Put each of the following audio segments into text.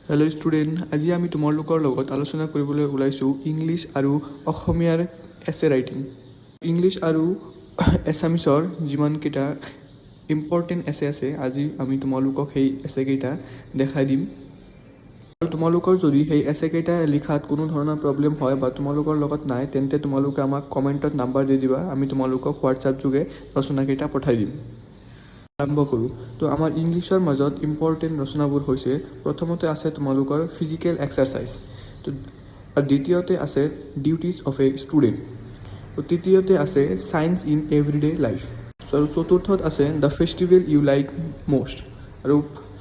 Hello' student, আজি আমি তোমালোকৰ লগত আলোচনা কৰিবলৈ ওলাইছোঁ ইংলিছ আৰু অসমীয়াৰ এছে ৰাইটিং। ইংলিছ আৰু এছামিছৰ যিমানকেইটা ইম্পৰ্টেণ্ট এছে আছে, আজি আমি তোমালোকক সেই এছেকেইটা দেখাই দিম। আৰু তোমালোকৰ যদি সেই এছেকেইটা লিখাত কোনো ধৰণৰ প্ৰব্লেম হয় বা তোমালোকৰ লগত নাই, তেন্তে তোমালোকে আমাক কমেণ্টত নাম্বাৰ দি দিবা। আমি তোমালোকক হোৱাটছআপ যোগে ৰচনাকেইটা পঠাই দিম। আৰম্ভ কৰোঁ। তো আমাৰ ইংলিছৰ মাজত ইম্পৰ্টেণ্ট ৰচনাবোৰ হৈছে, প্ৰথমতে আছে তোমালোকৰ ফিজিকেল এক্সাৰচাইজ, তো আৰু দ্বিতীয়তে আছে ডিউটিজ অফ এ ষ্টুডেণ্ট, তো তৃতীয়তে আছে চায়েন্স ইন এভৰিডে লাইফ, আৰু চতুৰ্থত আছে the festival you like most, আৰু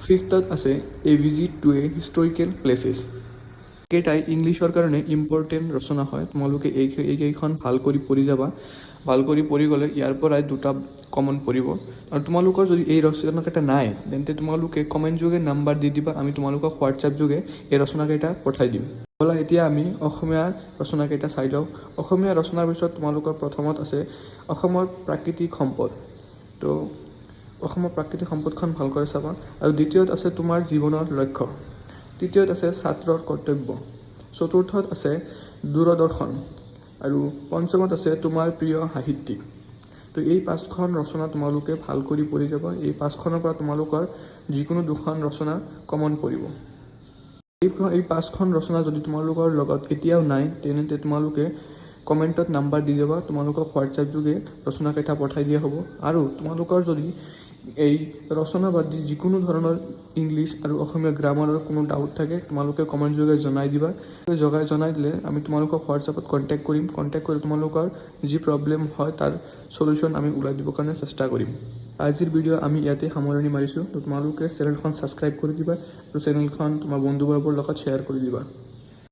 ফিফথত আছে a visit to a historical places. এইকেইটাই ইংলিছৰ কাৰণে ইম্পৰ্টেণ্ট ৰচনা হয়। তোমালোকে এইকেইখন ভাল কৰি পঢ়ি যাবা। ভাল কৰি পঢ়ি গ'লে ইয়াৰ পৰাই দুটা কমন পৰিব। আৰু তোমালোকৰ যদি এই ৰচনাকেইটা নাই, তেন্তে তোমালোকে কমেণ্ট যোগে নাম্বাৰ দি দিবা। আমি তোমালোকক হোৱাটছআপ যোগে এই ৰচনাকেইটা পঠাই দিম। ব'লা এতিয়া আমি অসমীয়াৰ ৰচনাকেইটা চাই লওঁ। অসমীয়া ৰচনাৰ পিছত তোমালোকৰ প্ৰথমত আছে অসমৰ প্ৰাকৃতিক সম্পদ, তো অসমৰ প্ৰাকৃতিক সম্পদখন ভালকৈ চাবা। আৰু দ্বিতীয়ত আছে তোমাৰ জীৱনৰ লক্ষ্য, তৃতীয়ত আছে ছাত্ৰৰ কৰ্তব্য, চতুৰ্থত আছে দূৰদৰ্শন, আৰু পঞ্চমত আছে তোমাৰ প্ৰিয় সাহিত্যিক। তো এই পাঁচখন ৰচনা তোমালোকে ভাল কৰি পঢ়ি যাবা। এই পাঁচখনৰ পৰা তোমালোকৰ যিকোনো দুখন ৰচনা কমন পৰিব। এই পাঁচখন ৰচনা যদি তোমালোকৰ লগত এতিয়াও নাই, তেন্তে তোমালোকে কমেণ্টত নাম্বাৰ দি যাবা। তোমালোকক হোৱাটছআপ যোগে ৰচনাকেইটা পঠাই দিয়া হ'ব। আৰু তোমালোকৰ যদি এই ৰচনা বাদ দি যিকোনো ধৰণৰ ইংলিছ আৰু অসমীয়া গ্ৰামাৰৰ কোনো ডাউট থাকে, তোমালোকে কমেণ্ট যোগে জনাই দিবা। জনাই দিলে আমি তোমালোকক হোৱাটছআপত কণ্টেক্ট কৰিম। কণ্টেক্ট কৰি তোমালোকৰ যি প্ৰব্লেম হয় তাৰ সলিউশ্যন আমি ওলাই দিবৰ কাৰণে চেষ্টা কৰিম। আজিৰ ভিডিঅ' আমি ইয়াতে সামৰণি মাৰিছোঁ। তো তোমালোকে চেনেলখন ছাবস্ক্ৰাইব কৰি দিবা আৰু চেনেলখন তোমাৰ বন্ধুবৰ্গৰ লগত শ্বেয়াৰ কৰি দিবা।